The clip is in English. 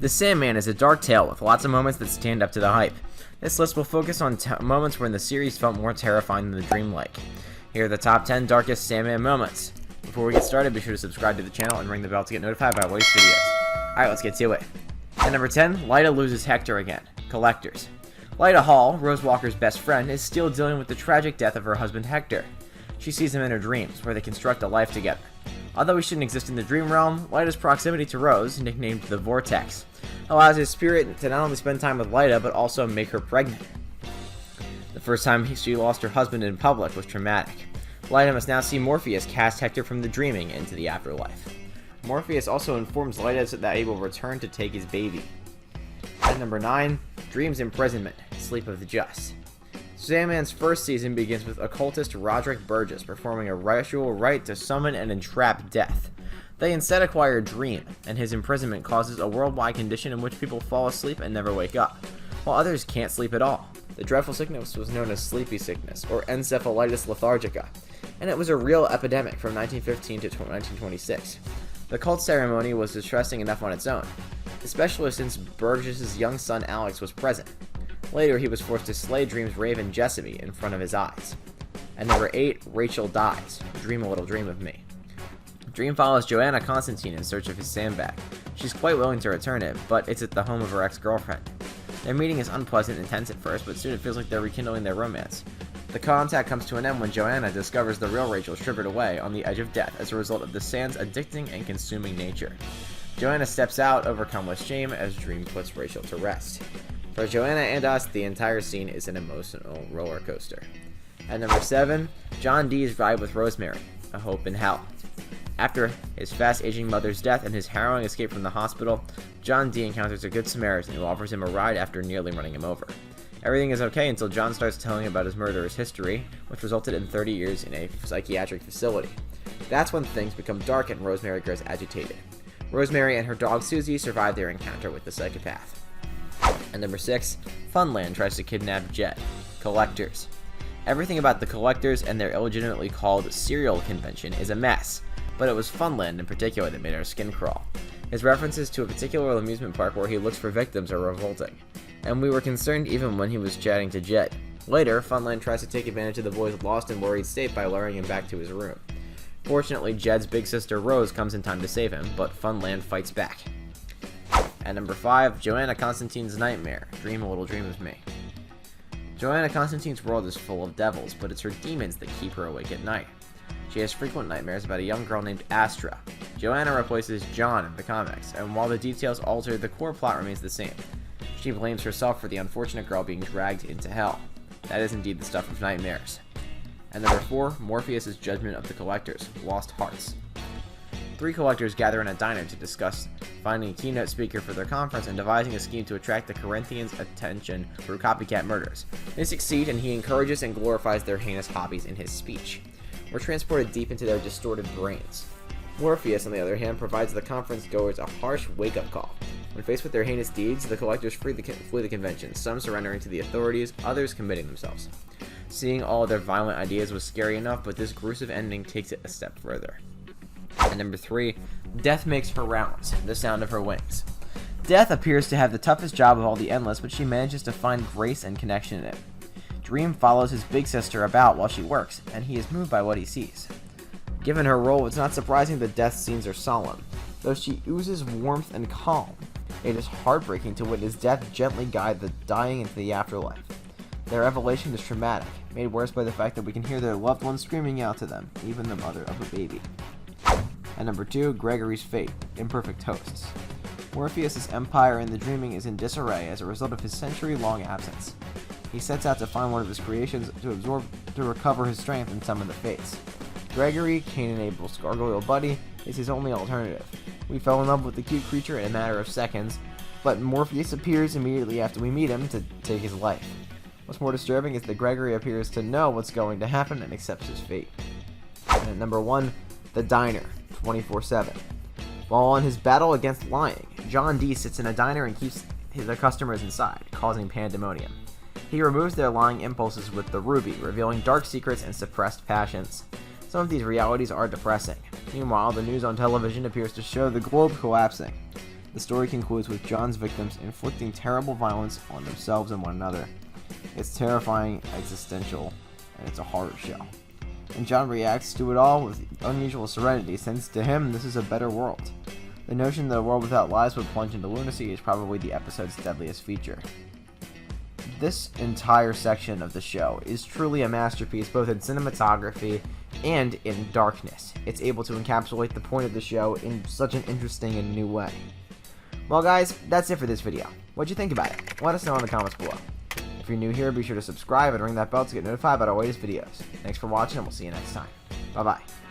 The Sandman is a dark tale with lots of moments that stand up to the hype. This list will focus on moments when the series felt more terrifying than the dreamlike. Here are the top 10 darkest Sandman moments. Before we get started, be sure to subscribe to the channel and ring the bell to get notified by latest videos. Alright, let's get to it. At number 10, Lyta loses Hector again. Collectors. Lyta Hall, Rose Walker's best friend, is still dealing with the tragic death of her husband Hector. She sees him in her dreams, where they construct a life together. Although he shouldn't exist in the dream realm, Lyta's proximity to Rose, nicknamed the Vortex, allows his spirit to not only spend time with Lyta, but also make her pregnant. The first time she lost her husband in public was traumatic. Lyta must now see Morpheus cast Hector from the dreaming into the afterlife. Morpheus also informs Lyta that he will return to take his baby. At number 9, Dream's imprisonment, Sleep of the Just. Sandman's first season begins with occultist Roderick Burgess performing a ritual rite to summon and entrap death. They instead acquire Dream, and his imprisonment causes a worldwide condition in which people fall asleep and never wake up, while others can't sleep at all. The dreadful sickness was known as sleepy sickness, or encephalitis lethargica, and it was a real epidemic from 1915 to 1926. The cult ceremony was distressing enough on its own, especially since Burgess's young son Alex was present. Later, he was forced to slay Dream's raven Jessamy in front of his eyes. At number 8, Rachel dies. Dream a little dream of me. Dream follows Joanna Constantine in search of his sandbag. She's quite willing to return it, but it's at the home of her ex-girlfriend. Their meeting is unpleasant and tense at first, but soon it feels like they're rekindling their romance. The contact comes to an end when Joanna discovers the real Rachel shivered away on the edge of death as a result of the sand's addicting and consuming nature. Joanna steps out, overcome with shame, as Dream puts Rachel to rest. For Joanna and us, the entire scene is an emotional roller coaster. At number 7, John Dee's ride with Rosemary, A Hope in Hell. After his fast-aging mother's death and his harrowing escape from the hospital, John Dee encounters a good Samaritan who offers him a ride after nearly running him over. Everything is okay until John starts telling about his murderous history, which resulted in 30 years in a psychiatric facility. That's when things become dark and Rosemary grows agitated. Rosemary and her dog Susie survive their encounter with the psychopath. At number 6, Funland tries to kidnap Jed. Collectors. Everything about the Collectors and their illegitimately called serial convention is a mess, but it was Funland in particular that made our skin crawl. His references to a particular amusement park where he looks for victims are revolting, and we were concerned even when he was chatting to Jed. Later, Funland tries to take advantage of the boy's lost and worried state by luring him back to his room. Fortunately, Jed's big sister Rose comes in time to save him, but Funland fights back. At number 5, Joanna Constantine's Nightmare, Dream a Little Dream of Me. Joanna Constantine's world is full of devils, but it's her demons that keep her awake at night. She has frequent nightmares about a young girl named Astra. Joanna replaces John in the comics, and while the details alter, the core plot remains the same. She blames herself for the unfortunate girl being dragged into hell. That is indeed the stuff of nightmares. At number 4, Morpheus' Judgment of the Collectors, Lost Hearts. 3 collectors gather in a diner to discuss finding a keynote speaker for their conference and devising a scheme to attract the Corinthians' attention through copycat murders. They succeed, and he encourages and glorifies their heinous hobbies in his speech. We're transported deep into their distorted brains. Morpheus, on the other hand, provides the conference goers a harsh wake-up call. When faced with their heinous deeds, the collectors flee the convention, some surrendering to the authorities, others committing themselves. Seeing all of their violent ideas was scary enough, but this gruesome ending takes it a step further. At number 3, Death makes her rounds, The Sound of Her Wings. Death appears to have the toughest job of all the Endless, but she manages to find grace and connection in it. Dream follows his big sister about while she works, and he is moved by what he sees. Given her role, it's not surprising that Death's scenes are solemn, though she oozes warmth and calm. It is heartbreaking to witness Death gently guide the dying into the afterlife. Their revelation is traumatic, made worse by the fact that we can hear their loved ones screaming out to them, even the mother of a baby. At number 2, Gregory's Fate, Imperfect Hosts. Morpheus' empire in the dreaming is in disarray as a result of his century-long absence. He sets out to find one of his creations to recover his strength and summon the fates. Gregory, Cain and Abel's gargoyle buddy, is his only alternative. We fell in love with the cute creature in a matter of seconds, but Morpheus appears immediately after we meet him to take his life. What's more disturbing is that Gregory appears to know what's going to happen and accepts his fate. And at number 1, The Diner, 24/7. While on his battle against lying, John Dee sits in a diner and keeps the customers inside, causing pandemonium. He removes their lying impulses with the ruby, revealing dark secrets and suppressed passions. Some of these realities are depressing. Meanwhile, the news on television appears to show the globe collapsing. The story concludes with John's victims inflicting terrible violence on themselves and one another. It's terrifying, existential, and it's a horror show. And John reacts to it all with unusual serenity, since to him this is a better world. The notion that a world without lies would plunge into lunacy is probably the episode's deadliest feature. This entire section of the show is truly a masterpiece both in cinematography and in darkness. It's able to encapsulate the point of the show in such an interesting and new way. Well guys, that's it for this video. What'd you think about it? Let us know in the comments below. If you're new here, be sure to subscribe and ring that bell to get notified about our latest videos. Thanks for watching and we'll see you next time. Bye bye.